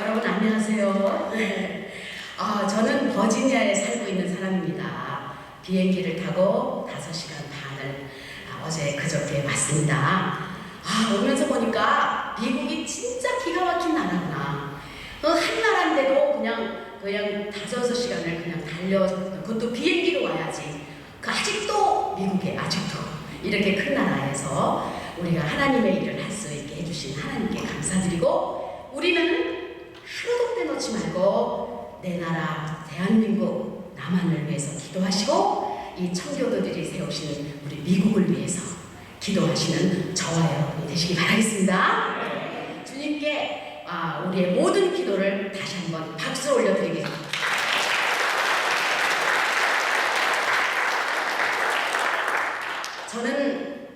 여러분 안녕하세요. 네. 저는 버지니아에 살고 있는 사람입니다. 비행기를 타고 5시간 반을 어제 그저께 왔습니다. 오면서 보니까 미국이 진짜 기가 막힌 나라구나. 한 나라인데도 그냥 5시간을 그냥 달려, 그것도 비행기로 와야지. 아직도 미국에 아직도 이렇게 큰 나라에서 우리가 하나님의 일을 할 수 있게 해주신 하나님께 감사드리고, 우리는 하루도 빼놓지 말고 내 나라 대한민국 남한을 위해서 기도하시고, 이 청교도들이 세우신 우리 미국을 위해서 기도하시는 저와 여러분이 되시기 바라겠습니다. 주님께 우리의 모든 기도를 다시 한번 박수 올려드리겠습니다. 저는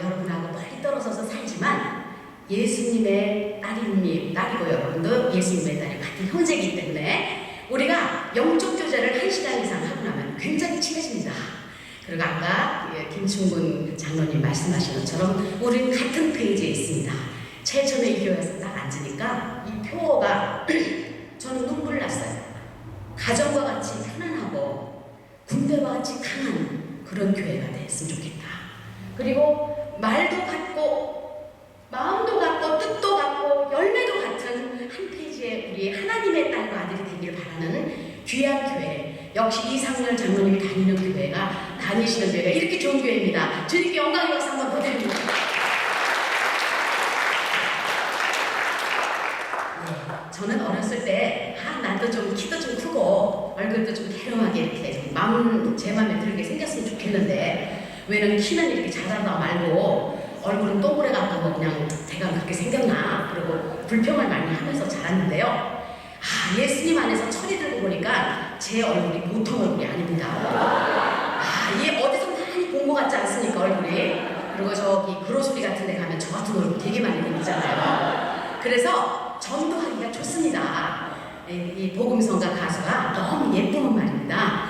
여러분하고 멀리 떨어져서 살지만 예수님의 딸이고, 여러분도 예수님의 딸이 같은 형제이기 때문에 우리가 영적 교제를 1시간 이상 하고 나면 굉장히 친해집니다. 그리고 아까 김충근 장로님 말씀하신 것처럼 우리는 같은 페이지에 있습니다. 제일 처음에 이 교회에서 딱 앉으니까 이 표어가 저는 눈물 났어요. 가정과 같이 편안하고 군대와 같이 강한 그런 교회가 됐으면 좋겠다. 그리고 말도 같고 마음도 같고 뜻도 같고 열매도 같은 한 페이지에 우리 하나님의 딸과 아들이 되기를 바라는 귀한 교회, 역시 이상렬 장로님이 다니시는 교회가 이렇게 좋은 교회입니다. 주님께 영광의 박수 한번 더 드립니다. 저는 어렸을 때 나도 좀 키도 좀 크고 얼굴도 좀 갸름하게 이렇게 좀 제 맘에 들게 생겼으면 좋겠는데, 왜냐면 키는 이렇게 자라다 말고 얼굴은 동그래 갖고 그냥 제가 그렇게 생겼나, 그리고 불평을 많이 하면서 자랐는데요. 예수님 안에서 철이 들고 보니까 제 얼굴이 보통 얼굴이 아닙니다. 이게 어디서 많이 본 것 같지 않습니까, 얼굴이? 그리고 저기 그로소리 같은 데 가면 저 같은 얼굴 되게 많이 보이잖아요. 그래서 전도하기가 좋습니다. 이 복음성가 가수가 너무 예쁘면 말입니다.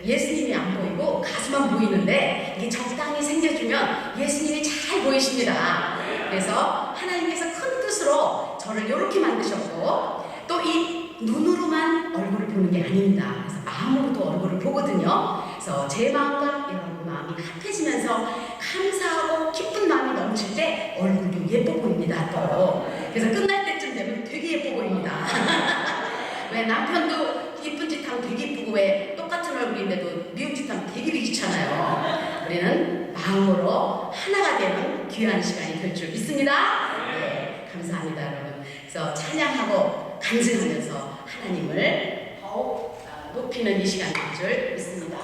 예수님이 안 보이고 가수만 보이는데 이게 적당히 생겨주면 예수님이 잘 보이십니다. 그래서 하나님께서 큰 뜻으로 저를 이렇게 만드셨고, 또 이 눈으로만 얼굴을 보는 게 아닙니다. 그래서 마음으로도 얼굴을 보거든요. 그래서 제 마음과 여러분 마음이 합해지면서 감사하고 기쁜 마음이 넘칠 때 얼굴도 예뻐 보입니다. 또 그래서 끝날 때쯤 되면 되게 예뻐 보입니다. 왜 남편도 이쁜 짓 하면 되게 이쁘고, 왜 똑같은 얼굴인데도 미운 짓 하면 되게 귀찮아요. 우리는 마음으로 하나가 되는 귀한 시간이 될 줄 믿습니다. 네, 감사합니다, 여러분. 그래서 찬양하고 간증하면서 하나님을 더욱 높이는 이 시간 될 줄 믿습니다.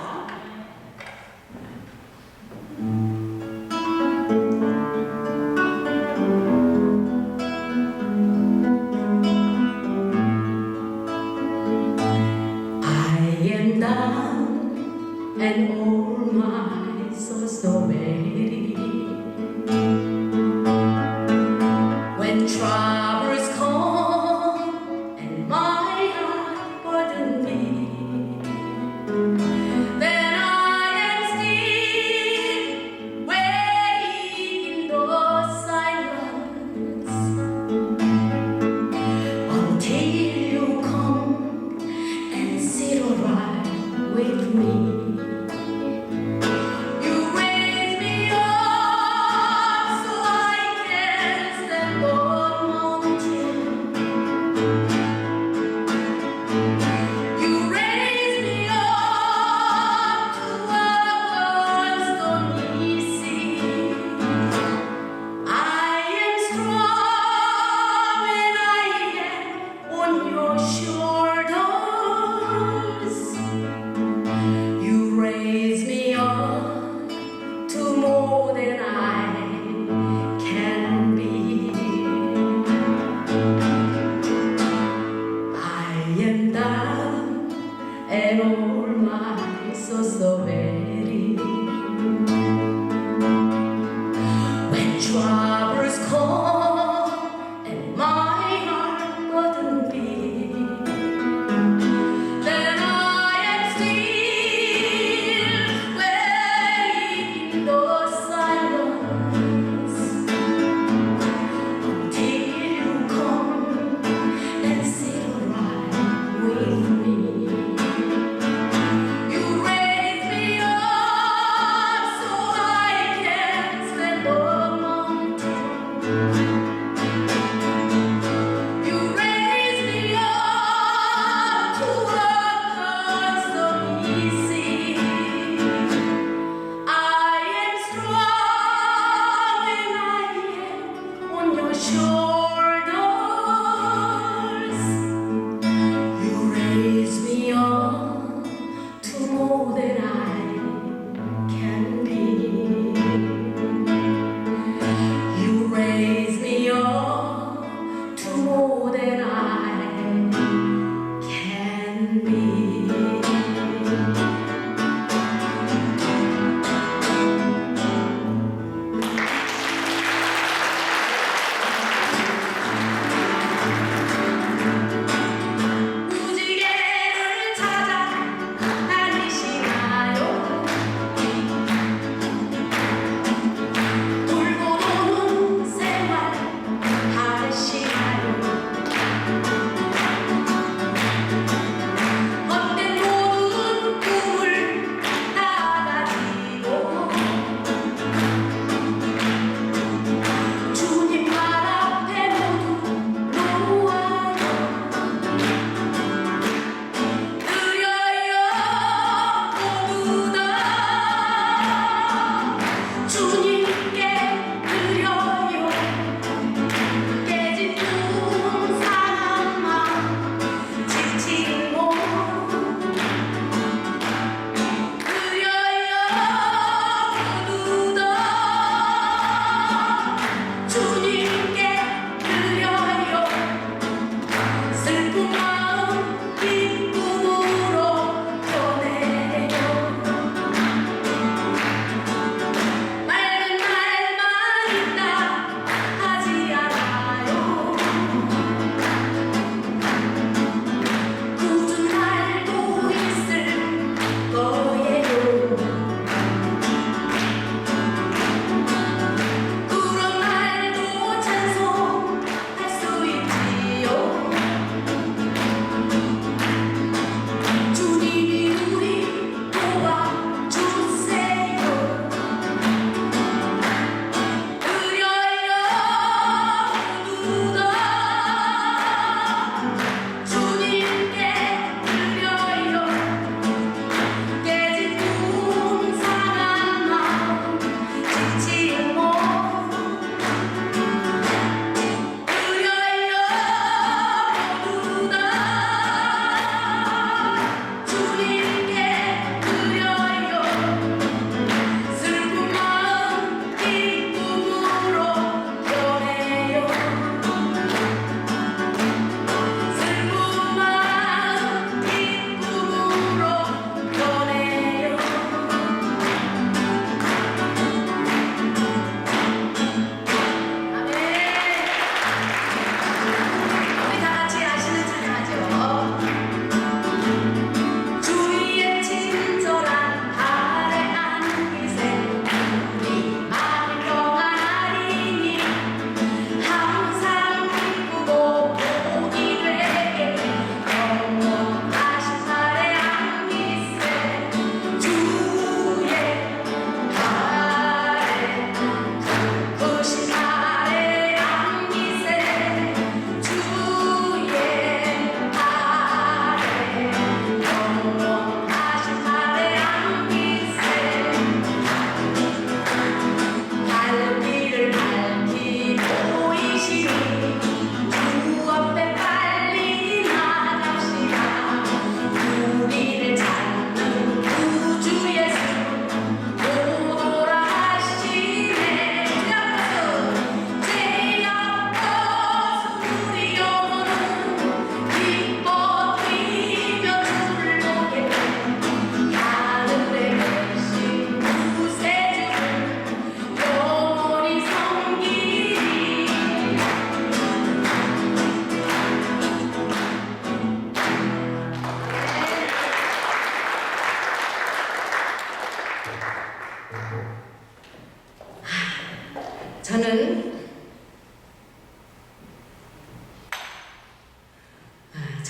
And all my soul so weary, when troubles come and my heart burden me, then I am still waiting in the silence until you come and sit alright with me. And all my soul so weary, when troubles come and my heart burden be, then I am still waiting in the silence until you come and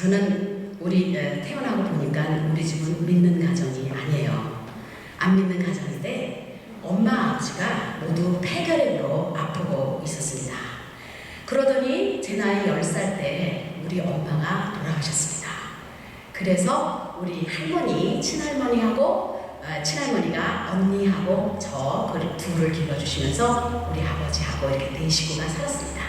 저는 우리 태어나고 보니까 우리 집은 믿는 가정이 아니에요. 안 믿는 가정인데 엄마 아버지가 모두 폐결핵으로 아프고 있었습니다. 그러더니 제 나이 10살 때 우리 엄마가 돌아가셨습니다. 그래서 우리 할머니, 친할머니가 언니하고 저 둘을 길러주시면서 우리 아버지하고 이렇게 4식구가 살았습니다.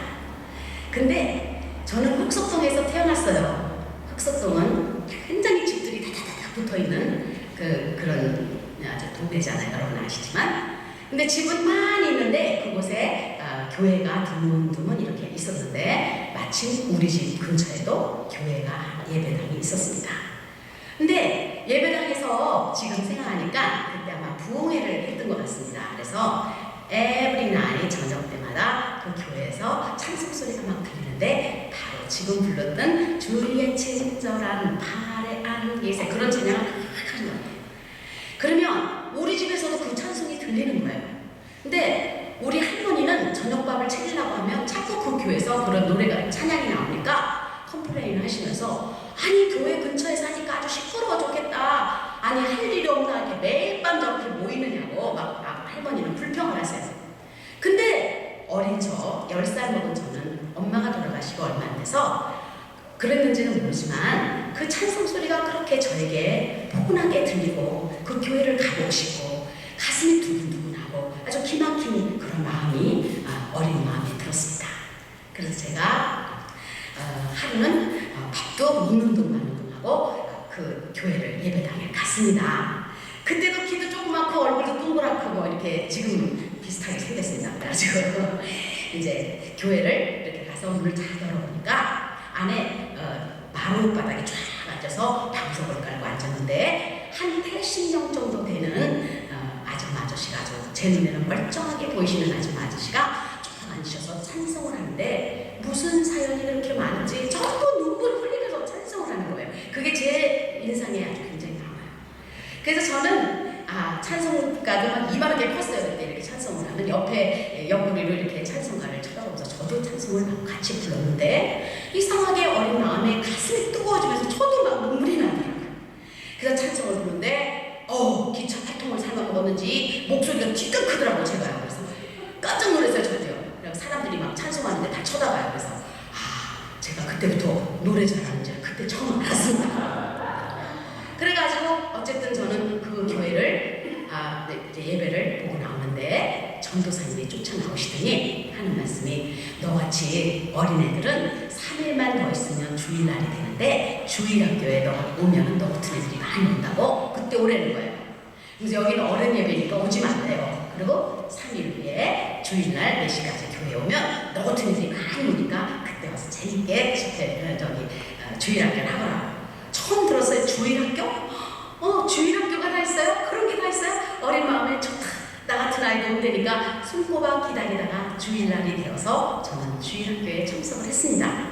근데 저는 흑석동에서 태어났어요. 흑석동은 굉장히 집들이 다다다닥 붙어있는 그런 아주 동네잖아요. 여러분 아시지만. 근데 집은 많이 있는데 그곳에 교회가 드문드문 이렇게 있었는데 마침 우리 집 근처에도 교회가 예배당이 있었습니다. 근데 예배당에서 지금 생각하니까 그때 아마 부흥회를 했던 것 같습니다. 그래서 every night 저녁 때마다 그 교회에서 찬송 소리가 막 들리는데 바로 지금 불렀던 주의 친절한 팔에 안긴 예세 그런 찬양을 막 하는 거예요. 그러면 우리 집에서도 그 찬송이 들리는 거예요. 근데 우리 할머니는 저녁밥을 챙기려고 하면 자꾸 그 교회에서 그런 노래가 찬양이 나오니까 컴플레인을 하시면서 아니 교회 근처에 사니까 아주 시끄러워 좋겠다. 아니 할 일이 없나 이렇게 매일 밤 저렇게 모이느냐고 막 할머니는 불평을 하세요. 근데 어린 저 10살 먹은 저는 엄마가 돌아가시고 얼마 안 돼서 그랬는지는 모르지만 그 찬송 소리가 그렇게 저에게 포근하게 들리고 그 교회를 가보고 싶고 가슴이 두근두근하고 아주 기막힌 그런 마음이 어린 마음이 들었습니다. 그래서 제가 하루는 밥도 묵는 둥 마는 둥 하고 그 교회를 예배당에 갔습니다. 그때도 키도 조그맣고 얼굴도 동그랗고 뭐 이렇게 지금 비슷하게 생겼습니다. 그래가지고 이제 교회를 이렇게 가서 문을 잘 열어보니까 안에 마룻바닥에 쫙 앉아서 방석을 깔고 앉았는데 한 80명 정도 되는 아저씨가 아주 제 눈에는 멀쩡하게 보이시는 아저씨가 쭉 앉으셔서 찬송을 하는데 무슨 사연이 그렇게 많은지 전부 눈물 흘리면서 찬송을 하는 거예요. 그게 제 인상에 아주 굉장히 남아요. 그래서 저는 찬송가도 막 이만하게 컸어요. 그때 이렇게 찬송을 하면 옆에 옆구리로 이렇게 찬송가를 쳐다보면서 저도 찬송을 막 같이 불렀는데 이상하게 어린 마음에 가슴이 뜨거워지면서 저도 막 눈물이 나더라고요. 그래서 찬송을 부르는데 기차 8통을 삶아 먹었는지 목소리가 뒤끝 크더라고요. 제가요. 그래서 깜짝 놀랐어요. 저도요. 그래서 사람들이 막 찬송하는데 다 쳐다봐요. 그래서 제가 그때부터 노래 잘하는지 그때 처음 알았습니다. 그래가지고 어쨌든 저는 그 교회를 이제 예배를 보고 나오는데 전도사님이 쫓아나오시더니 하는 말씀이 너같이 어린애들은 3일만 더 있으면 주일날이 되는데 주일학교에 너 오면 너 같은 애들이 많이 온다고 그때 오라는 거예요. 그래서 여기는 어른 예배니까 오지 말래요. 그리고 3일 후에 주일날 4시까지 교회에 오면 너 같은 애들이 많이 오니까 그때 와서 재밌게 주일학교를 하거라. 처음 들었어요. 주일학교? 주일학교가 다 있어요? 그런 게 다 있어요? 어린 마음에 좋다. 나 같은 아이도 온다니까 손꼽아 기다리다가 주일날이 되어서 저는 주일학교에 참석을 했습니다.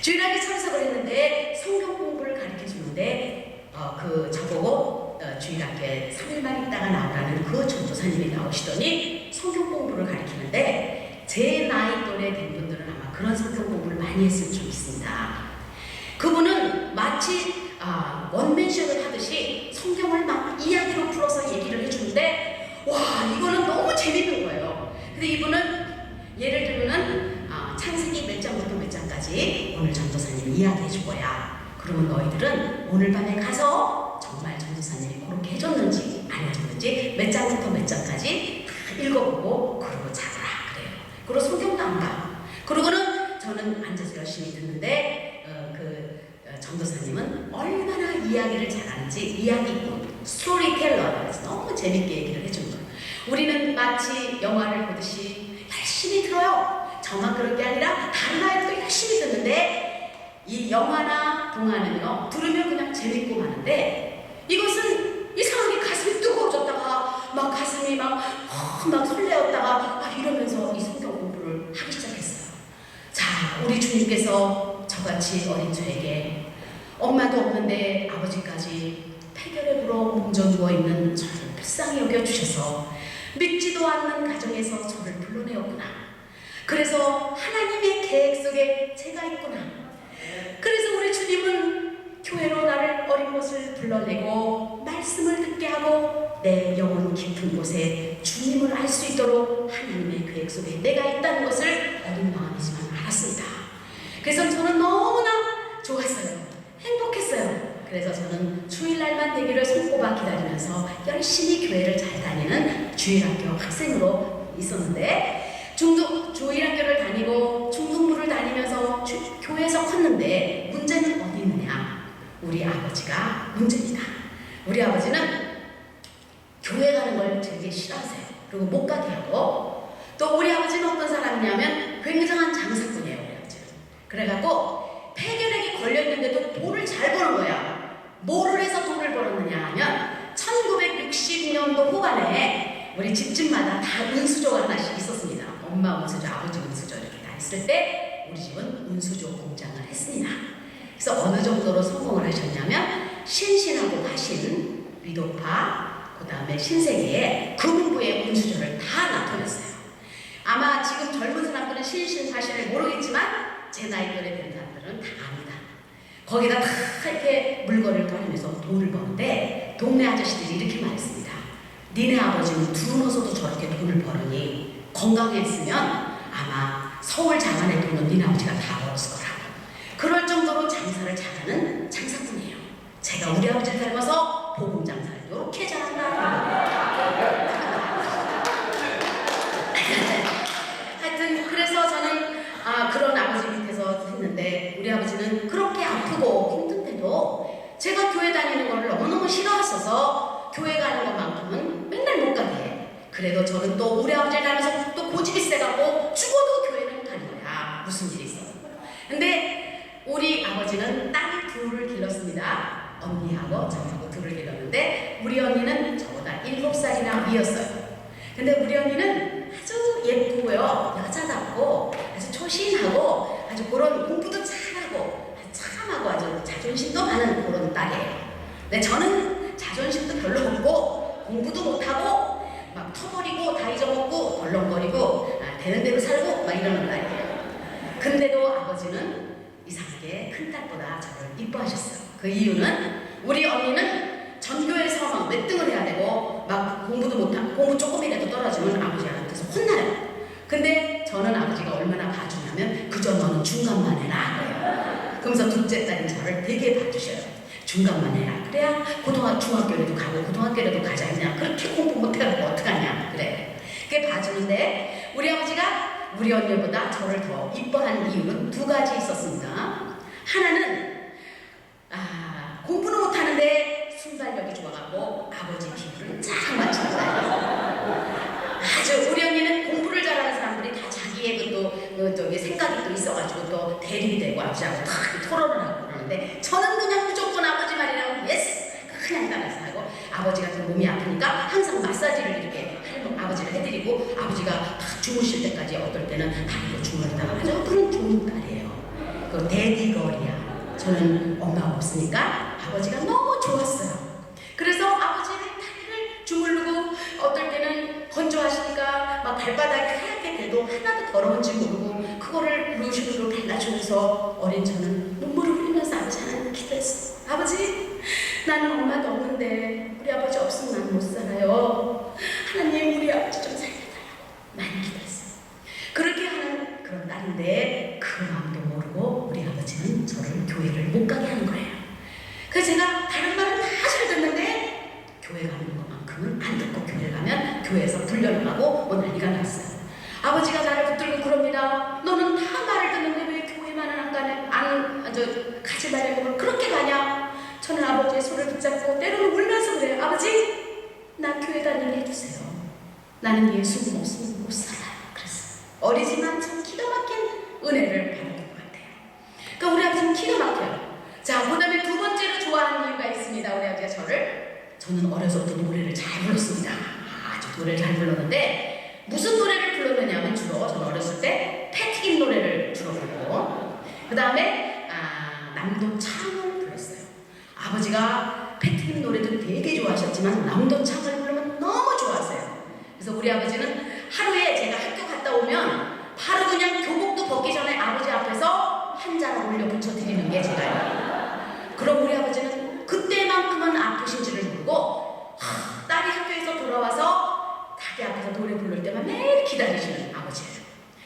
주일학교에 참석을 했는데 성경 공부를 가르쳐 주는데 저보고 주일학교에 3일만 있다가 나오라는 그 전도사님이 나오시더니 성경 공부를 가르치는데 제 나이 또래 된 분들은 아마 그런 성경 공부를 많이 했을 줄 믿습니다. 그분은 마치 원맨션을 하듯이 성경을 막 이야기로 풀어서 얘기를 해주는데 와 이거는 너무 재밌는 거예요. 근데 이분은 예를 들면은 창세기 몇 장부터 몇 장까지 오늘 전도사님이 이야기해 줄 거야. 그러면 너희들은 오늘 밤에 가서 정말 전도사님이 그렇게 해줬는지 안 해줬는지 몇 장부터 몇 장까지 다 읽어보고 그러고 자라 그래요. 그리고 성경도 안 봐. 그러고는 저는 앉아서 열심히 듣는데 전도사님은 얼마나 이야기를 잘하는지 이야기꾼, 스토리텔러라서 너무 재밌게 얘기를 해주는 거예요. 우리는 마치 영화를 보듯이 열심히 들어요. 저만 그런 게 아니라 다른 아이들도 열심히 듣는데 이 영화나 동화는요 들으면 그냥 재밌고 마는데 이것은 이상하게 가슴이 뜨거워졌다가 막 가슴이 막 설레었다가 이러면서 이 성경 공부를 하기 시작했어요. 자, 우리 주님께서 저같이 어린 저에게 엄마도 없는데 아버지까지 폐결핵으로 뭉져 누워있는 저를 불쌍히 여겨주셔서 믿지도 않는 가정에서 저를 불러내었구나. 그래서 하나님의 계획 속에 제가 있구나. 그래서 우리 주님은 교회로 나를 어린 것을 불러내고 말씀을 듣게 하고 내 영혼 깊은 곳에 주님을 알 수 있도록 하나님의 계획 속에 내가 있다는 것을 어린 마음이지만 알았습니다. 그래서 저는 너무나 좋았어요. 행복했어요. 그래서 저는 주일날만 되기를 손꼽아 기다리면서 열심히 교회를 잘 다니는 주일학교 학생으로 있었는데 주일학교를 다니고 중등부를 다니면서 교회에서 컸는데 문제는 어디 있느냐? 우리 아버지가 문제입니다. 우리 아버지는 교회 가는 걸 되게 싫어하세요. 그리고 못 가게 하고 또 우리 아버지는 어떤 사람이냐면 굉장한 장사꾼이에요. 우리 아버지는. 그래갖고 폐결핵이 걸렸는데도 돈을 잘 버는 거야. 뭐를 해서 돈을 벌었느냐 하면 1960년도 후반에 우리 집집마다 다 운수조가 하나씩 있었습니다. 엄마 운수조, 아버지 운수조 이렇게 다 있을 때 우리 집은 운수조 공장을 했습니다. 그래서 어느 정도로 성공을 하셨냐면 신신하고 화신, 위도파, 그 다음에 신세계에 금은부의 운수조를 다 나타냈어요. 아마 지금 젊은 사람들은 신신, 화신을 모르겠지만 제 나이 또래 되는 사람들은 다 압니다. 거기다 다 이렇게 물건을 버리면서 돈을 버는데 동네 아저씨들이 이렇게 말했습니다. 니네 아버지는 두루너서도 저렇게 돈을 벌으니 건강했으면 아마 서울 장안의 돈은 니네 아버지가 다 벌었을 거라고. 그럴 정도로 장사를 잘하는 장사꾼이에요. 제가 우리 아버지를 닮아서 복음 장사를 이렇게 잘한다. 하여튼 그래서 저는 그런 아버지 밑에서 했는데 우리 아버지는 그렇게 아프고 힘든데도 제가 교회 다니는 걸 너무너무 싫어하셔서 교회 가는 것만큼은 맨날 못 가게 해. 그래도 저는 또 우리 아버지를 닮아서 또 고집이 세갖고 죽어도 교회는 가는 거야. 무슨 일이 있어. 근데 우리 아버지는 딸 둘을 길렀습니다. 언니하고 저하고 둘을 길렀는데 우리 언니는 저보다 7살이나 위였어요. 근데 우리 언니는 아주 예쁘고요. 여자답고 아주 초신하고 아주 그런 공부도 잘하고 참하고 아주 자존심도 많은 그런 딸이에요. 근데 저는 자존심도 별로 없고 공부도 못하고 막 터버리고 다 잊어먹고 덜렁거리고 되는 대로 살고 막 이러는 딸이에요. 근데도 아버지는 이상하게 큰딸보다 저를 이뻐하셨어요. 그 이유는 우리 언니는 전교에서 막 몇 등을 해야 되고 막 공부도 못하고 공부 조금이라도 떨어지면 아버지한테서 혼나요. 근데 저는 아버지가 얼마나 봐주냐면 그저 너는 중간만 해라 그래요. 그러면서 둘째 딸인 저를 되게 봐주셔요. 중간만 해라. 그래야 중학교라도 가고 고등학교라도 가자. 그냥 그렇게 공부 못해가지고 어떡하냐. 그래. 그게 봐주는데 우리 아버지가 우리 언니보다 저를 더 이뻐한 이유는 두 가지 있었습니다. 하나는 공부는 못하는데 순발력이 좋아가고 아버지 피부를 쫙 맞추는 사람이에요. 아주 우리 언니는 공부를 잘하는 사람들이 다 자기의 저기 생각이 또 있어가지고 또 대립이 되고 아버지하고 다 토론을 하고 그러는데 저는 그냥 무조건 아버지 말이라고 예스 그냥 따라서 하고 아버지가 좀 몸이 아프니까 항상 마사지를 이렇게 아버지를 해드리고 아버지가 다 주무실 때까지 어떨 때는 다리로 주무르다가 아주 그런 좋은 딸이에요. 그 데디걸이야. 저는 엄마가 없으니까 아버지가 너무 좋았어요. 그래서 아버지는 다리를 주물르고 어떨 때는 건조하시니까 막 발바닥이 하얗게 돼도 하나도 더러운지 모르고 그거를 루션으로 발라주면서 어린 저는 눈물을 흘리면서 아버지한테 기도했어. 아버지 나는 엄마도 없는데 우리 아버지 없으면 난 못 살아요. 하나님 우리 아버지 좀 살려달라고 많이 기도했어요. 그렇게 하는 그런 딸인데 그 마음도 모르고 우리 아버지는 저를 교회를 못 가게 하는 거예요. 그래서 제가 다른 말은 다 잘 듣는데 교회 가는 것만큼은 안 듣고 교회 가면 교회에서 불려나가고 뭐 난리가 났어요. 아버지가 나를 붙들고 그럽니다. 너는 다 말을 듣는데 왜 교회만은 안 가냐? 같이 다니고 그렇게 가냐? 저는 아버지의 손을 붙잡고 때로는 울면서 그래요. 아버지 나 교회 다니게 해주세요. 나는 예수님 없으면 못 살아요. 그래서 어리지만 참 기가 막힌 은혜를 받는 것 같아요. 그러니까 우리 아버지는 기가 막혀요. 자, 그 다음에 두 번째로 좋아하는 이유가 있습니다. 우리 아버지가 저는 어려서부터 노래를 잘 불렀습니다. 아주 노래를 잘 불렀는데 무슨 노래를 불렀느냐면 주로 저는 어렸을 때 패튀김 노래를 주로 부르고 그 다음에 남도창을 불렀어요. 아버지가 패튀김 노래도 되게 좋아하셨지만 남도창을 부르면 너무 좋아하세요. 그래서 우리 아버지는 하루에 제가 학교 갔다 오면 바로 그냥 교복도 벗기 전에 아버지 앞에서 한자로 올려 붙여드리는 게 제가요. 그럼 우리 아버지는 그때만큼은 아프신지를 모르고 딸이 학교에서 돌아와서 가게 앞에서 노래 부를 때만 매일 기다리시는 아버지예요.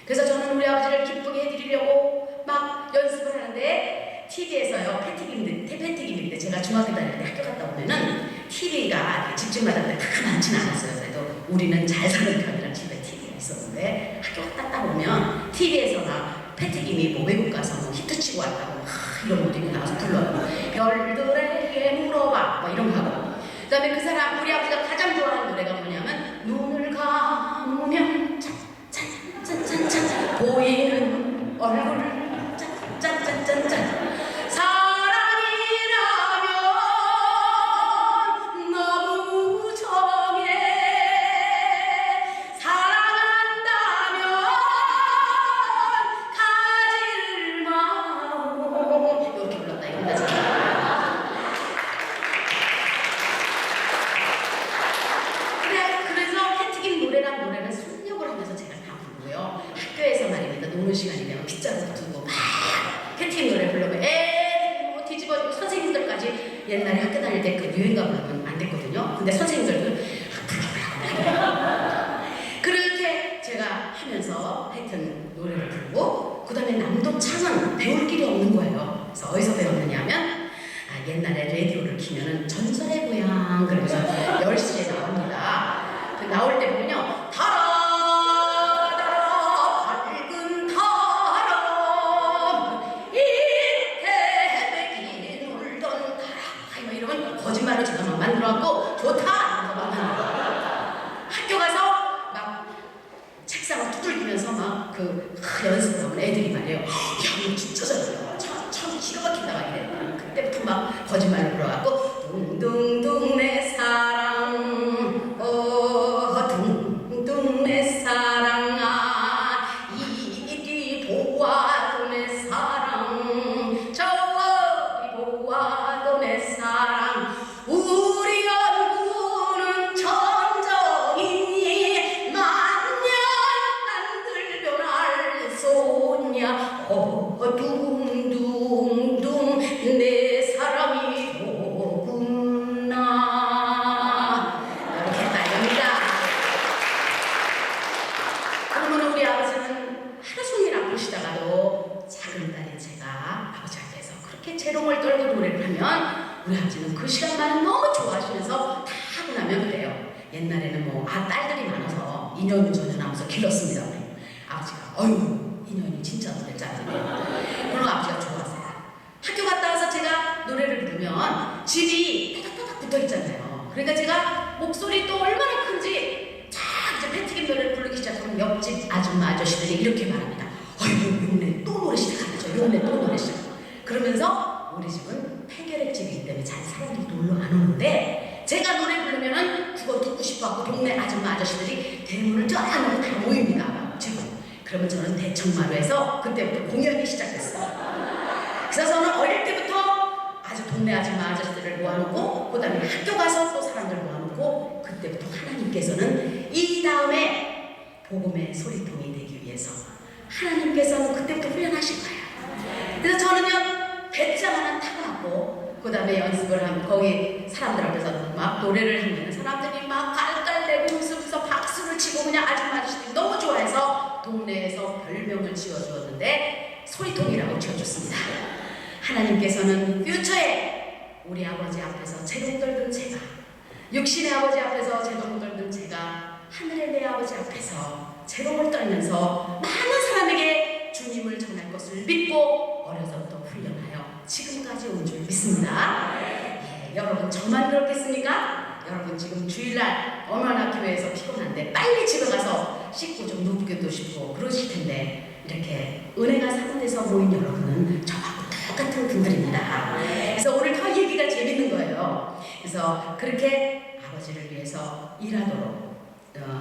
그래서 저는 우리 아버지를 기쁘게 해드리려고 막 연습을 하는데 TV에서요, 패티김인데 제가 중학교 다닐 때 학교 갔다 오면은 TV가 집집마다 다 많지는 않았어요. 그래도 우리는 잘 사는 편이라 집에 TV가 있었는데 학교 갔다 오면 TV에서 막 패티김이 뭐 외국 가서 뭐 히트치고 왔다고 이런 것도 입고 나와서 불러요. 별들에게 물어봐 뭐 이런 거 하고, 그 다음에 그 사람 우리 아버지가 가장 좋아하는 노래가 뭐냐면 눈을 감으면 짠짠짠짠짠 보이는 얼굴을 짠짠짠짠짠 사랑이라면 너무 정해 사랑한다면 가질 마음 이렇게 불렀다 이겁니다. 노래는 손력을 하면서 제가 다 부르고요. 학교에서 말입니다. 노는 시간이 되면 빗자루 두고 막 캣팀 노래 부르면 애들 뭐 뒤집어지고 선생님들까지 옛날에 학교 다닐 때 그 유행가로는 안 됐거든요. 근데 선생님들도 그렇게 제가 하면서 하여튼 노래를 부르고, 그 다음에 남도창은 배울 길이 없는 거예요. 그래서 어디서 배웠느냐면 옛날에 라디오를 키면은 전설의 고향 그러면서 10시에 나옵니다. 나올 때 보면요, 달아 밝은 달아 이 태백이 놀던 달아 뭐 이러면 거짓말을 제가 막 만들어갖고 좋다 이러면서 막 만들어. 학교 가서 막 책상을 두들기면서 막 그 연습을 하면 애들이 말해요. 야 너 진짜 잘해요. 참 기가 막히다가 이래. 그때부터 막 거짓말을 불어갖고 둥둥둥 내 사랑 둥둥 내 사랑아 이리 보아도 내 사랑 저리 보아도 내 사랑 우리 연구는 천정이니 만년 딴들 변할 소냐 둥둥둥 내 사랑이 오구나 이렇게 따입니다. 그러면 우리 아버지는 하루 종일 아프시다가도 작은 딸인 제가 아버지 앞에서 그렇게 재롱을 떨고 노래를 하면 우리 아버지는 그 시간만 너무 좋아하시면서 다 하고 나면 그래요. 옛날에는 뭐 딸들이 많아서 인연이 전전하면서 길렀습니다. 아버지가 어휴 인연이 진짜 노래 잘하네. 그럼 아버지가 좋아하세요. 학교 갔다 와서 제가 노래를 부르면 집이 따닥따닥 붙어있잖아요. 그러니까 제가 목소리 또 얼마나 큰지 쫙 이제 패티김 노래를 부르기 시작하면 옆집 아줌마 아저씨들이 이렇게 말합니다. 어휴 용래 또 노래 시작하죠. 용래 또 노래 시작. 그러면서 우리 집은 폐결핵 집이기 때문에 잘 사람들이 놀러 안 오는데 제가 노래 부르면은 그거 듣고 싶어하고 동네 아줌마 아저씨들이 대문을 쫙 하고 다 모입니다. 지금. 그러면 저는 대청마루에서 그때부터 공연이 시작됐어요. 그래서 저는 어릴 때부터 아주 동네 아줌마 아저씨들을 모아놓고 그 다음에 학교 가서 또 사람들 모아놓고 그때부터 하나님께서는 이 다음에 복음의 소리통이 되기 위해서 하나님께서는 그때부터 훈련하실 거예요. 그래서 저는요 배짱 하나 타고났고 그 다음에 연습을 하면 거기 사람들 앞에서 막 노래를 하면 사람들이 막 깔깔대고 웃으면서 박수를 치고 그냥 아줌마 아저씨들이 너무 좋아해서 동네에서 별명을 지어주었는데 소리통이라고 지어줬습니다. 하나님께서는 퓨처에 우리 아버지 앞에서 재롱 떨던 제가, 육신의 아버지 앞에서 재롱 떨던 제가, 하늘의 내 아버지 앞에서 재롱을 떨면서 많은 사람에게 주님을 전할 것을 믿고 어려서부터 훈련하여 지금까지 온 줄 믿습니다. 여러분 저만 그렇겠습니까? 여러분 지금 주일날 얼마나 교회에서 피곤한데 빨리 집에 가서 씻고 좀 눕기도 싶고 그러실 텐데 이렇게 은혜가 사문에서 모인 여러분은 저하고 똑같은 분들입니다. 그래서 오늘 더 얘기가 재밌는 거예요. 그래서 그렇게 아버지를 위해서 일하도록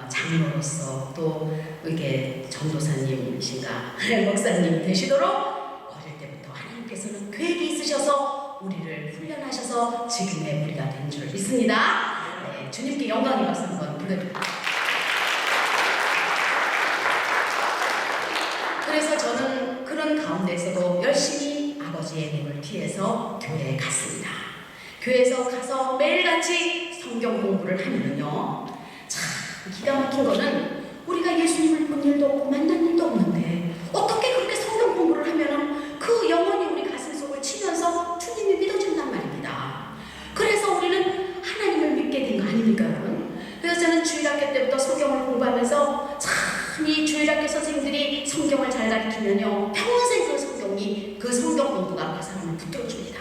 장로로서 또 이렇게 전도사님이신가 목사님 되시도록 어릴 때부터 하나님께서는 계획이 있으셔서 우리를 훈련하셔서 지금의 우리가 된 줄 믿습니다. 네, 주님께 영광의 박수 한번 불러드립니다. 그래서 저는 그런 그런 가운데서도 열심히 아버지의 몸을 뒤에서 교회에 갔습니다. 교회에서 가서 매일같이 성경 공부를 하면요, 참 기가 막힌 거는 우리가 예수님을 본 일도 없고 만난 일도 없는데 어떻게 그렇게 성경 공부를 하면은 그 영혼이 우리 가슴속을 치면서 주님이 믿어진단 말입니다. 그래서 우리는 하나님을 믿게 된 거 아닙니까, 여러분? 그래서 저는 주일학교 때부터 성경을 공부하면서 참 이 주일학교 선생님들이 성경을 잘 가르치면요, 평생 그 성경 공부가 그 사람을 붙들어줍니다.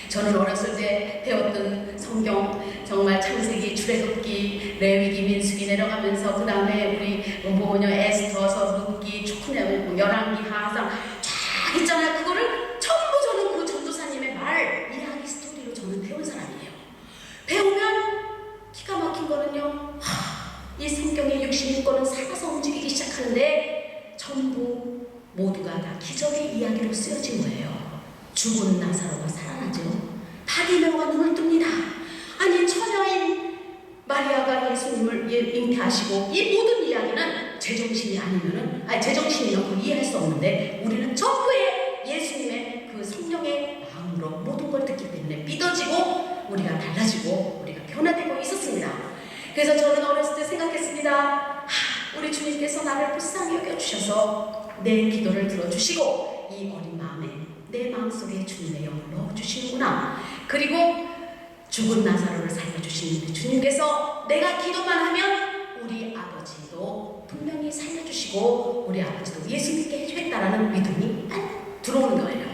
저는 어렸을 때 배웠던 성경, 정말 창세기, 출애굽기, 레위기, 민수기 내려가면서 그 다음에 우리 에스더서, 룻기, 촉내, 열왕기, 하상 쫙 있잖아요. 그거를 전부 저는 그 전도사님의 말, 이야기 스토리로 저는 배운 사람이에요. 배우면 기가 막힌 거는요, 이 성경의 66권은 살아서 움직이기 시작하는데 전부 모두가 다 기적의 이야기로 쓰여진 거예요. 죽은 나사로가 살아나죠. 바디메오가 눈을 뜹니다. 아니, 처녀인 마리아가 예수님을 잉태하시고, 이 모든 이야기는 제정신이 아니면은, 제정신이면 그걸 이해할 수 없는데 우리는 전부의 예수님의 그 성령의 마음으로 모든 걸 듣기 때문에 믿어지고 우리가 달라지고 우리가 변화되고 있었습니다. 그래서 저는 어렸을 때 생각했습니다. 우리 주님께서 나를 불쌍히 여겨주셔서 내 기도를 들어주시고 이 어린 마음에, 내 마음속에 주님의 영을 넣어주시는구나. 그리고 죽은 나사로를 살려주신 우리 주님께서 내가 기도만 하면 우리 아버지도 분명히 살려주시고 우리 아버지도 예수 믿게 해주겠다라는 믿음이 들어오는 거예요.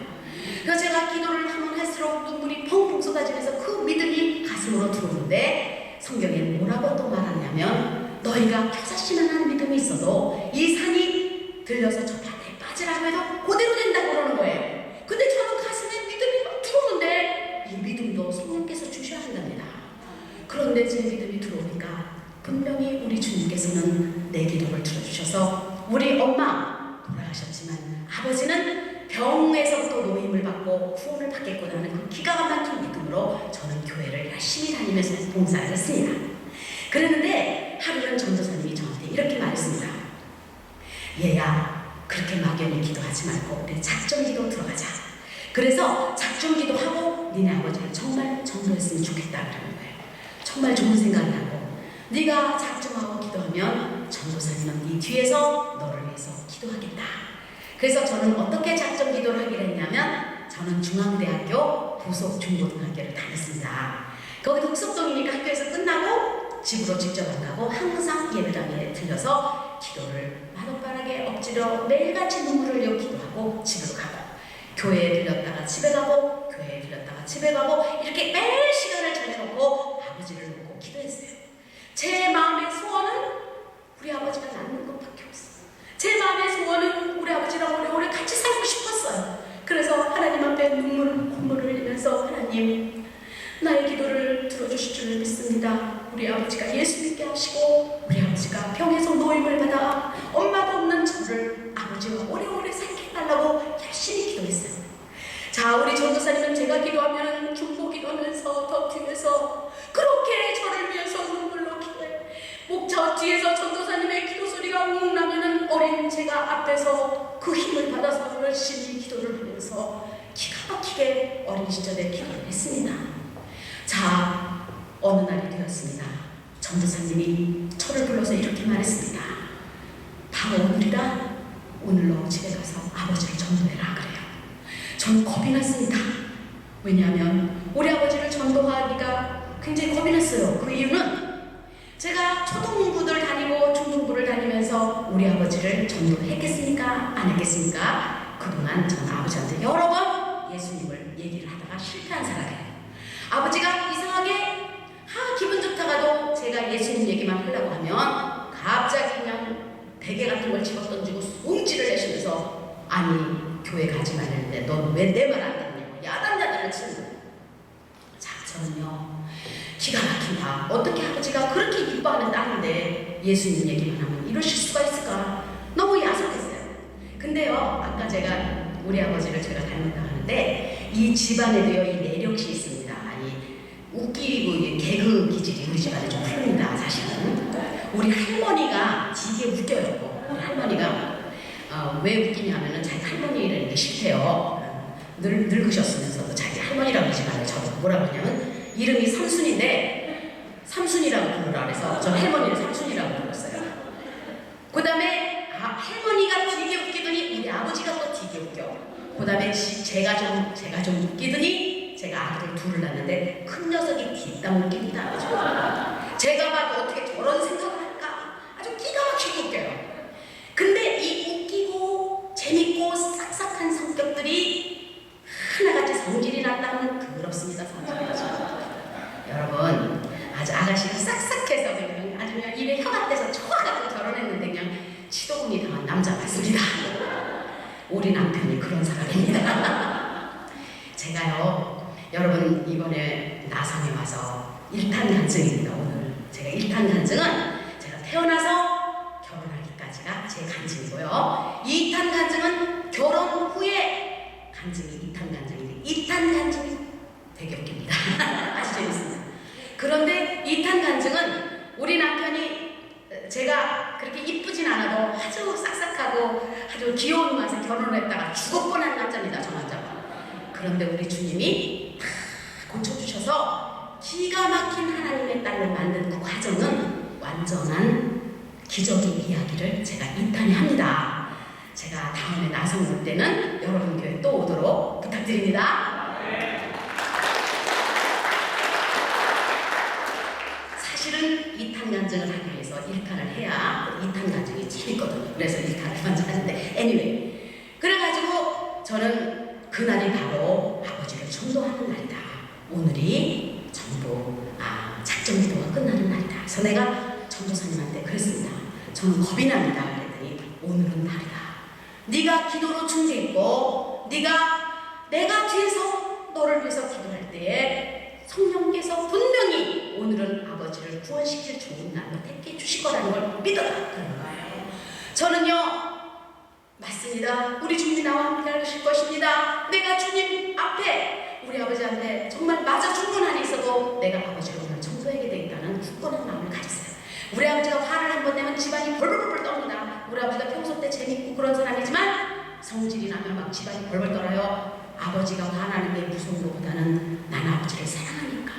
그래서 제가 기도를 하면 할수록 눈물이 펑펑 쏟아지면서 그 믿음이 가슴으로 들어오는데, 성경에는 뭐라고 또 말하냐면, 너희가 교사씨만한 믿음이 있어도 이 산이 들려서 저 바다에 빠지라고 해도 그대로 된다고 그러는 거예요. 근데 저는 가슴에 믿음이 막 들어오는데 이 믿음도 성령께서 주셔야 한답니다. 그런데 제 믿음이 들어오니까 분명히 우리 주님께서는 내 기도를 들어주셔서 우리 엄마 돌아가셨지만 아버지는 병에서부터 노임을 받고 후원을 받겠구나 하는 그 기가 막힌 믿음으로 저는 교회를 열심히 다니면서 봉사를 했습니다. 그랬는데 하루는 전도사님이 저한테 이렇게 말했습니다. 얘야, 그렇게 막연히 기도하지 말고 우리 작정기도 들어가자. 그래서 작정기도하고 니네 아버지를 정말 전도했으면 좋겠다 그러는 거예요. 정말 좋은 생각이라고. 네가 작정하고 기도하면 전도사님은 네 뒤에서 너를 위해서 기도하겠다. 그래서 저는 어떻게 작정 기도를 하기로 했냐면, 저는 중앙대학교 부속 중고등학교를 다녔습니다. 거기 독석동이니까 학교에서 끝나고 집으로 직접 안 가고 항상 예배당에 들려서 기도를 마룻바닥에 엎드려 매일같이 눈물을 흘려 기도하고 집으로 가고, 교회에 들렸다가 집에 가고, 교회에 들렸다가 집에 가고, 이렇게 매일 시간을 정해놓고 아버지를 놓고 기도했어요. 제 마음의 소원은 우리 아버지가 낳는 것밖에 없어요. 제 마음의 소원은 우리 아버지랑 오래오래 같이 살고 싶었어요. 그래서 하나님 앞에 콧물을 흘리면서, 하나님, 나의 기도를 들어주실 줄 믿습니다. 우리 아버지가 예수 믿게 하시고 우리 아버지가 병에서 노임을 받아 엄마도 없는 저를 아버지와 오래오래 살게 해달라고 열심히 기도했어요. 자, 우리 전도사님은 제가 기도하면 중보 기도하면서 더 뒤에서 그렇게 저를 위해서 눈물로 기도해. 목자 뒤에서 전도사님의 기도 소리가 웅 나면은 어린 제가 앞에서 그 힘을 받아서 열심히 기도를 하면서 기가 막히게 어린 시절에 기도를 했습니다. 자, 어느 날이 되었습니다. 전도사님이 저를 불러서 이렇게 말했습니다. 바로 오늘이라, 오늘 너 집에 가서 아버지를 전도해라 그래요. 저는 겁이 났습니다. 왜냐하면 우리 아버지를 전도하기가 굉장히 겁이 났어요. 그 이유는 제가 초등부를 다니고 중등부를 다니면서 우리 아버지를 전도했겠습니까? 안 했겠습니까? 그동안 저는 아버지한테 여러 번 예수님을 얘기를 하다가 실패한 사람이에요. 아버지가 이상하게 기분 좋다가도 제가 예수님 얘기만 하려고 하면 갑자기 그냥 베개 같은 걸 집어던지고 움찔을 내시면서, 아니, 교회 가지 말랬는데 넌 왜 내 말 안 듣냐고 야단야단을 치는 거예요. 자, 저는요, 기가 막힌다. 어떻게 아버지가 그렇게 이뻐하는 딸인데 예수님 얘기만 하면 이러실 수가 있을까? 너무 야속했어요. 근데요, 아까 제가 우리 아버지를 제가 닮았다 하는데 이 집안에도요, 이 내력이 있습니다. 아니, 웃기고 개그 기질이 우리 집안에 좀 흐릅니다. 사실은 우리 할머니가 되게 웃겨요. 우리 할머니가 왜 웃기냐면은 자기 할머니라는 게 싫대요. 늙으셨으면서도 자기 할머니라고 하지 말아요. 저도 뭐라고 하냐면 이름이 삼순인데 삼순이라고 부르라 그래서 저 할머니를 삼순이라고 불렀어요. 그 다음에 할머니가 되게 웃기더니 우리 아버지가 또 되게 웃겨. 그 다음에 제가 좀 웃기더니 제가 아들을 둘을 낳는데 큰 녀석이 뒷담 웃깁니다. 아주. 제가 봐도 어떻게 저런 생각을 할까? 아주 기가 막히게 웃겨요. 근데 이 웃기고 재밌고 싹싹한 성격들이 하나같이 성질이 났다면 더럽습니다. 여러분 아주 아가씨가 싹싹해서 그냥 아주 그냥 입에 혀가 떼서 초아가지고 결혼했는데 그냥 치도군이 당한 남자 같습니다. 우리 남편이 그런 사람입니다. 제가요 여러분 이번에 나상에 와서 일탄간증입니다. 오늘 제가 일탄간증은 제가 태어나서 결혼하기까지가 제 간증이고요. 이탄간증은 결혼 후에 간증이 이탄간증인데 이탄간증이 되게 웃깁니다. 아주 재밌습니다. 그런데 이탄간증은 우리 남편이 제가 그렇게 이쁘진 않아도 아주 싹싹하고 아주 귀여운 맛에 결혼을 했다가 죽을 뻔한 남자입니다. 저 남자가. 그런데 우리 주님이 다 고쳐주셔서 기가 막힌 하나님의 딸로 만든 그 과정은 완전한 기적의 이야기를 제가 인탄히 합니다. 제가 다음에 나성 올 때는 여러분 교회 또 오도록 부탁드립니다. 사실은 이탄간증을 하기 위해서 1탄을 해야 2탄간증이 재밌거든요. 그래서 1탄을 먼저 하는데 anyway 그래가지고 저는 그날이 바로 아버지를 전도하는 날이다. 오늘이 전도 작정 기도가 끝나는 날이다. 그래서 내가 전도사님한테 그랬습니다. 저는 겁이 납니다. 그랬더니 오늘은 날이다. 네가 기도로 충재했고 내가 뒤에서 너를 위해서 기도할 때에 성령께서 분명히 오늘은 아버지를 구원시킬 좋은 날로 택해 주실 거라는 걸 믿어라. 그런 거예요. 저는요 맞습니다. 우리 주님이 나와 함께 하실 것입니다. 내가 주님 앞에 우리 아버지한테 정말 맞아 죽는 한이 있어도 내가 아버지를 오늘 청소하게 되겠다는 굳건한 마음을 가졌어요. 우리 아버지가 화를 한 번 내면 집안이 벌벌벌 떱니다. 우리 아버지가 평소 때 재밌고 그런 사람이지만 성질이 나면 막 집안이 벌벌 떨어요. 아버지가 화나는 게 무서운 것보다는 난 아버지를 사랑하니까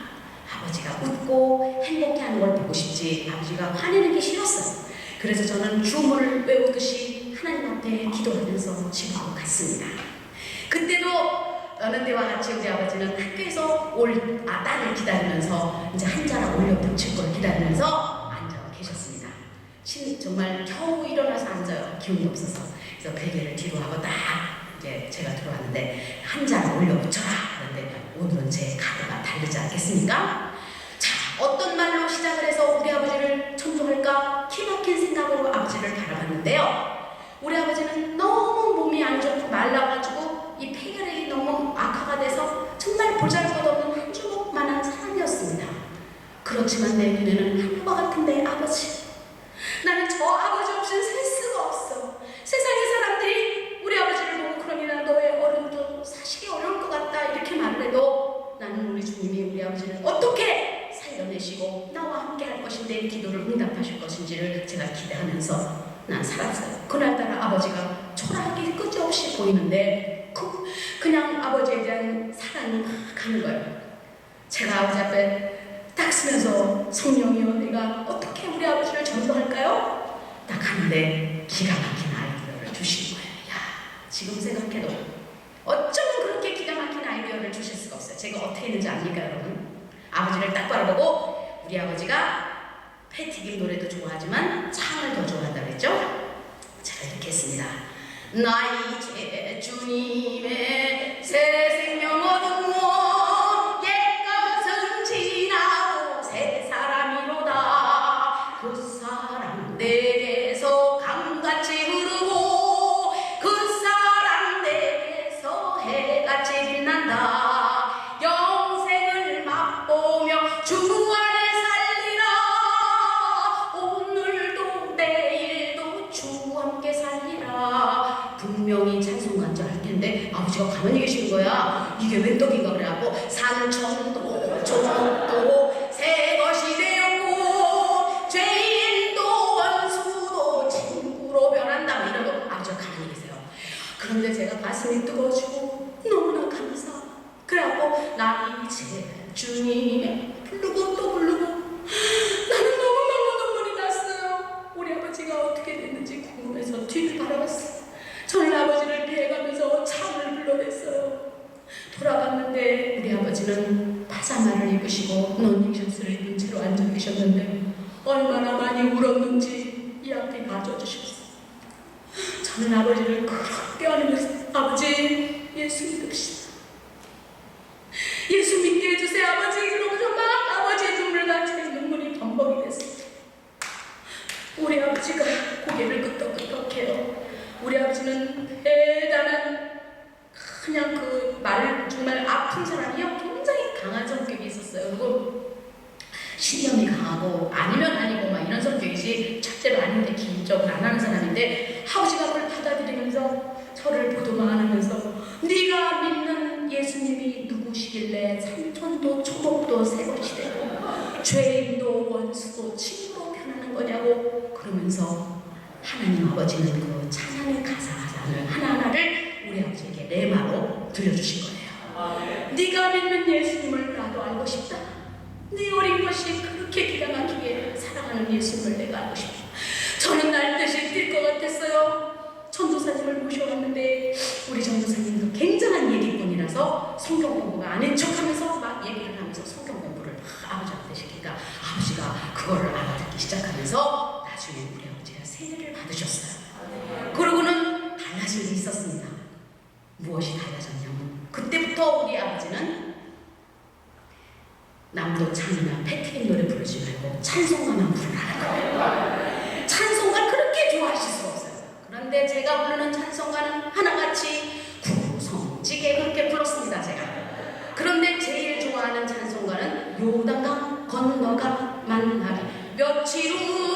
아버지가 웃고 행복해하는 걸 보고 싶지 아버지가 화내는 게 싫었어요. 그래서 저는 주문을 외우듯이 하나님 앞에 기도하면서 집으로 갔습니다. 그때도 어느 때와 같이 우리 아버지는 학교에서 올 딸을 기다리면서 이제 한자락 올려 붙일 걸 기다리면서 앉아 계셨습니다. 정말 겨우 일어나서 앉아요. 기운이 없어서. 그래서 베개를 뒤로 하고 딱 이제 제가 들어왔는데 한자락 올려 붙여라. 그런데 오늘은 제 각오가 다르지 않겠습니까? 자, 어떤 말로 시작을 해서 우리 아버지를 천도할까? 기막힌 생각으로 아버지를 바라봤는데요. 우리 아버지는 너무 몸이 안 좋고 말라가지고 이 폐결핵이 너무 악화가 돼서 정말 보잘것없는 한 주먹만한 사람이었습니다. 그렇지만 내 눈에는 하늘과 같은데 아버지, 나는 저 아버지 없이는 살 수가 없어. 세상의 사람들이 우리 아버지를 보고 그러니나 너의 어른도 사시기 어려울 것 같다 이렇게 말을 해도 나는 우리 주님이 우리 아버지를 어떻게 살려내시고 나와 함께 할 것인데 기도를 응답하실 것인지를 제가 기대하면서 난 살았어요. 그날따라 아버지가 초라하게 끝없이 보이는데 그냥 아버지에 대한 사랑이 막 가는 거예요. 제가 아버지 앞에 딱 서면서 성령이여 내가 어떻게 우리 아버지를 전도할까요? 딱 하는데 기가 막힌 아이디어를 주신 거예요. 야, 지금 생각해도 어쩌면 그렇게 기가 막힌 아이디어를 주실 수가 없어요. 제가 어떻게 했는지 압니까 여러분? 아버지를 딱 바라보고 우리 아버지가 패티김 노래도 좋아하지만 창을 더 좋아한다고 했죠? 제가 이렇게 했습니다. 나 이제 주님의 새 생명 얻었고 옛것은 지나고 새 사람이로다. 그 사랑 내게서 강같이 흐르고 그 사랑 내게서 해같이 빛난다. 영생을 맛보며 주 안에 분명히 찬송가인 할 텐데 아버지가 가만히 계시는 거야. 이게 웬 떡인가 그래갖고 산천도 조도 새 것이 되었고 죄인도 원수도 친구로 변한다 이러고 아버지가 가만히 계세요. 부르면서 나 이제 주님의 부르고 또 부르고 나는 너무너무 눈물이 났어요. 우리 아버지가 어떻게 됐는지 궁금해서 뒤를 바라봤어요. 저는 아버지를 피해가면서 차를 불러냈어요. 돌아봤는데 우리 아버지는 파자마를 입으시고 러닝셔츠를 입은 채로 앉아 계셨는데 얼마나 많이 울었는지 이 앞에 봐줘주셨어요. 저는 아버지를 그렇게 안으면서 아버지 예수 믿읍시다. 예수 믿게 해주세요 아버지. 그러면서 막 아버지의 눈물과 제 눈물이 범벅이 됐어요. 우리 아버지가 고개를 끄덕끄덕해요. 우리 아버지는 대단한 그냥 정말 아픈 사람이요. 굉장히 강한 성격이 있었어요. 그리고 신념이 강하고 아니면 아니고 막 이런 성격이지 첫째로 아닌데 기적을 안 하는 사람인데 아버지가 그걸 받아들이면서 저를 보도만 하면서 네가 믿는 예수님이 누구시길래 삼촌도 초목도 새것이 되고 죄인도 원수도 친구로 변하는 거냐고 그러면서 하나님 아버지는 그 찬양의 가사를 하나하나를 우리 아버지에게 레마로 들려주신 거예요. 네가 믿는 예수님을 나도 알고 싶다. 네 어린 것이 그렇게 기가 막히게 사랑하는 예수님을 내가 알고 싶다. 저는 날듯이 뛸 것 같았어요. 전도사님을 모셔왔는데 우리 전도사님도 굉장한 얘기꾼이라서 성경 공부가 아닌 척하면서 막 얘기를 하면서 성경 공부를 아버지한테 시키니까 아버지가 그거를 알아듣기 시작하면서 나중에 우리 아버지가 세례를 받으셨어요. 그러고는 달라진 게 있었습니다. 무엇이 달라졌냐면 그때부터 우리 아버지는 남도 창이나 패트릭 노래 부르지 말고 찬송가만 부르라는 거예요. 찬송가 그렇게 좋아하실 수 없어요. 그런데 제가 부르는 찬송가는 하나같이 구성지게 그렇게 불렀습니다. 제가. 그런데 제일 좋아하는 찬송가는 요단강 건너가 만나리 며칠 후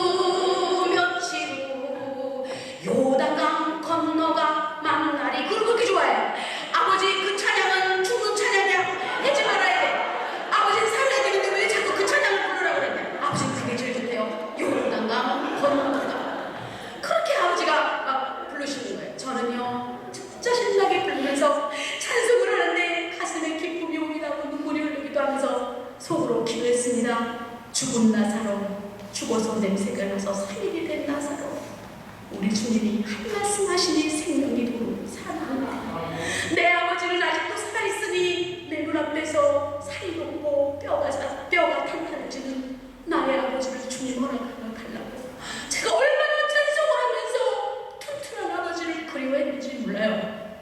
요단강 건너가 만나리 그걸 그렇게 좋아해요. 아버지 그 찬양은 죽은 찬양이야. 하지 말아야 돼. 아버지는 살아야 되는데 왜 자꾸 그 찬양을 부르라고 그랬냐. 아버지는 그게 제일 좋대요. 요단강 건너가. 그렇게 아버지가 막 부르시는 거예요. 저는요 진짜 신나게 부르면서 찬송을 하는데 가슴에 기쁨이 오기도 눈물이 흐르기도 하면서 속으로 기도했습니다. 죽은 나사로 죽어서 냄새가 나서 살인이 된 나사로 우리 주님이 한 말씀 하시니 생명이 도로 살아납니다. 내 아버지는 아직도 살아있으니 내 눈앞에서 살이 돋고 뼈가 탄탄해지는 나의 아버지를 주님 허락하달라고. 제가 얼마나 찬송을 하면서 튼튼한 아버지를 그리워했는지 몰라요.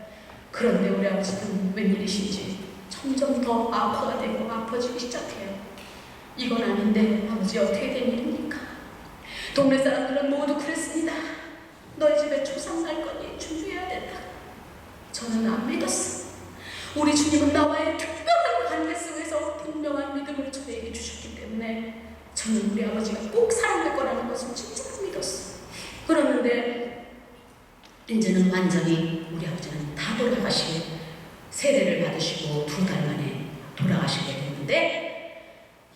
그런데 우리 아버지는 웬일이신지 점점 더 악화가 되고 아파지기 시작해요. 이건 아닌데 아버지 어떻게 된 일입니까? 동네 사람들은 모두 그랬습니다. 너희 집에 초상 날 거니 준비해야 된다. 저는 안 믿었어. 우리 주님은 나와의 특별한 관계 속에서 분명한 믿음을 저에게 주셨기 때문에 저는 우리 아버지가 꼭 사랑할 거라는 것을 진짜 믿었어. 그러는데 이제는 완전히 우리 아버지는 다 돌아가시고 세례를 받으시고 2달 만에 돌아가시게 됐는데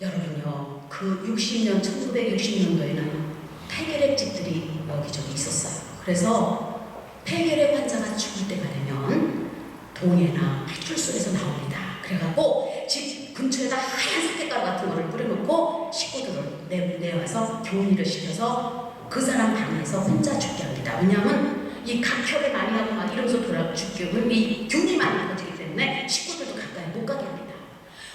여러분요 그 1960년도에는 폐결핵 집들이 여기저기 있었어요. 그래서 폐결핵 환자가 죽을 때가 되면 동해나 파출소에서 나옵니다. 그래갖고 집 근처에다 하얀 사태가루 같은 거를 뿌려놓고 식구들을 내와서 격리를 시켜서 그 사람 방에서 혼자 죽게 합니다. 왜냐하면 이 각혈을 많이 하고 막 이러면서 죽게 하면 이 균이 많이 퍼지기 때문에 식구들도 가까이 못 가게 합니다.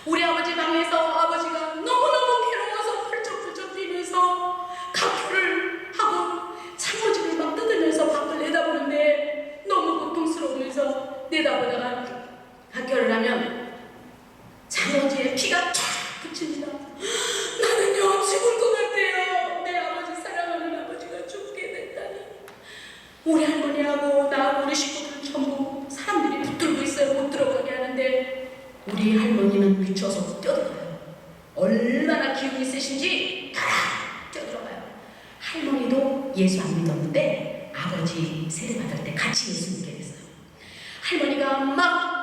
우리 아버지 방에서 아버지가 너무너무 괴로워서 펄쩍펄쩍 뛰면서 각혈을 하고 창호지를 막 뜯으면서 밖을 내다보는데 너무 고통스러우면서 내다보다가 각혈을 하면 창호지에 피가 쫙 붙입니다. 나는요 죽을 것 같아요. 내 아버지 사랑하는 아버지가 죽게 됐다니. 우리 할머니하고 나하고 우리 식구들 전부 사람들이 붙들고 있어요. 못 들어가게 하는데 우리 할머니는 미쳐서 뛰어들어가요. 얼마나 기운이 세신지 뛰어들어가요. 할머니도 예수 안 믿었는데 아버지 세례받을 때 같이 예수 믿게 됐어요. 할머니가 막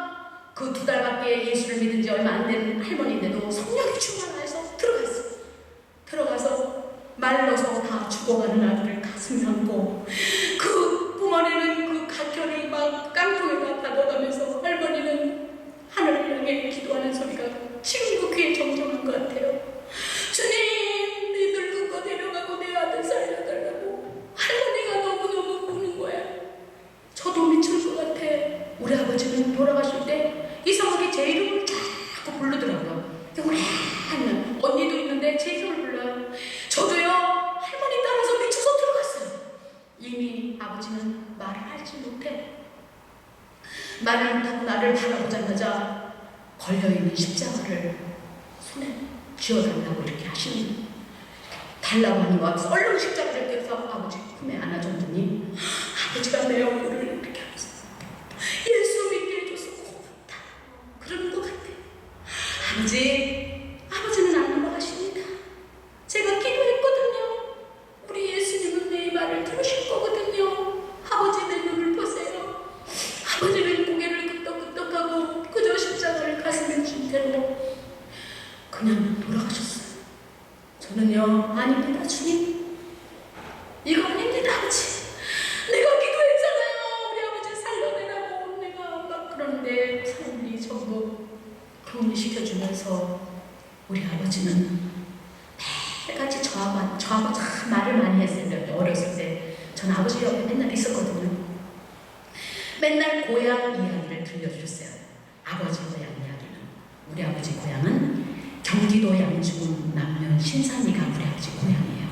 그 2달밖에 예수를 믿은 지 얼마 안 된 할머니인데도 성령이 충만해서 들어가서 말라서 다 죽어가는 아들을 가슴에 안고 그 뿜어내는 그 각혈을 막 깡통에다 받아가면서 할머니는 하늘을 향해 기도하는 소리 이상하게 제 이름을 자꾸 부르더라고요. 오래하면 언니도 있는데 제 이름을 불러요. 저도요 할머니 따라서 미쳐서 들어갔어요. 이미 아버지는 말을 하지 못해. 말을 못하고 나를 바라보자마자 걸려있는 십자가를 손에 쥐어달라고 이렇게 하시는, 달라고 하니 와서 얼른 십자가를 떼서 아버지 품에 안아줬더니 아버지가 내 얼굴을 이렇게 하면서 예수 믿게 해줘서 고맙다 그러는 것 같아. 아버지는 안 넘어가십니다. 제가 기도했거든요. 우리 예수님은 내 말을 들으실 거거든요. 아버지 내 눈을 보세요. 아버지는 고개를 끄덕끄덕하고 그저 십자가를 가슴에 쥔 채로 그냥 돌아가셨어요. 저는요, 아닙니다 주님, 이거 아닙니다 아버지. 내가 기도했잖아요. 우리 아버지 살려내라고. 내가 막 그러는데 사람들이 전부 격리시켜주면서 우리 아버지는 매일같이 저하고 참 말을 많이 했어요. 어렸을 때 전 아버지 옆에 맨날 있었거든요. 맨날 고향 이야기를 들려주셨어요. 아버지 고향 이야기는, 우리 아버지 고향은 경기도 양주군 남면 신산리가 우리 아버지 고향이에요.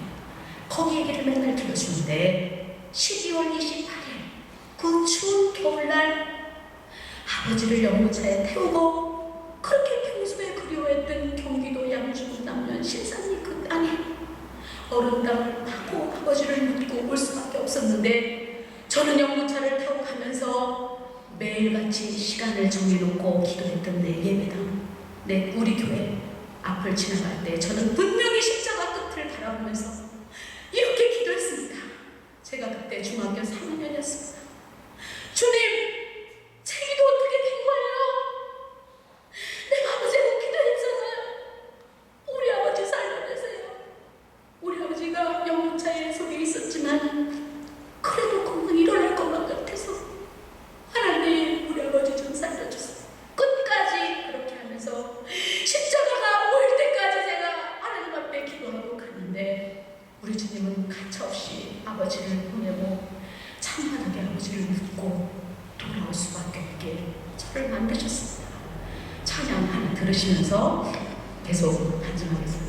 거기 얘기를 맨날 들려주는데 12월 28일 그 추운 겨울날 아버지를 연구차에 태우고 그렇게 평소에 그리워했던 경기도 양주군 남면 신산리 그 땅에 어른담을 하고 아버지를 묻고 올 수밖에 없었는데, 저는 연구차를 타고 가면서 매일같이 시간을 정해놓고 기도했던 내 예배당, 우리 교회 앞을 지나갈 때 저는 분명히 십자가 끝을 바라보면서 이렇게 기도했습니다. 제가 그때 중학교 3학년이었습니다. 주님, 제 기도 어떻게 된 거예요? 내가 아버지하고 기도했잖아요. 우리 아버지 살려내세요. 우리 아버지가 영문차에 속에 있었지만 그래도 금방 일어날 것만 같아서 하나님, 우리 아버지 좀 살려주세요. 끝까지 그렇게 하면서 십자가가 보일 때까지 제가 하나님 앞에 기도하고 갔는데, 우리 주님은 가차없이 아버지를 보내고 참만하게 아버지를 묻고 돌아올 수밖에 없게 저를 만드셨습니다. 찬양 하나 들으시면서 계속 간증하겠습니다.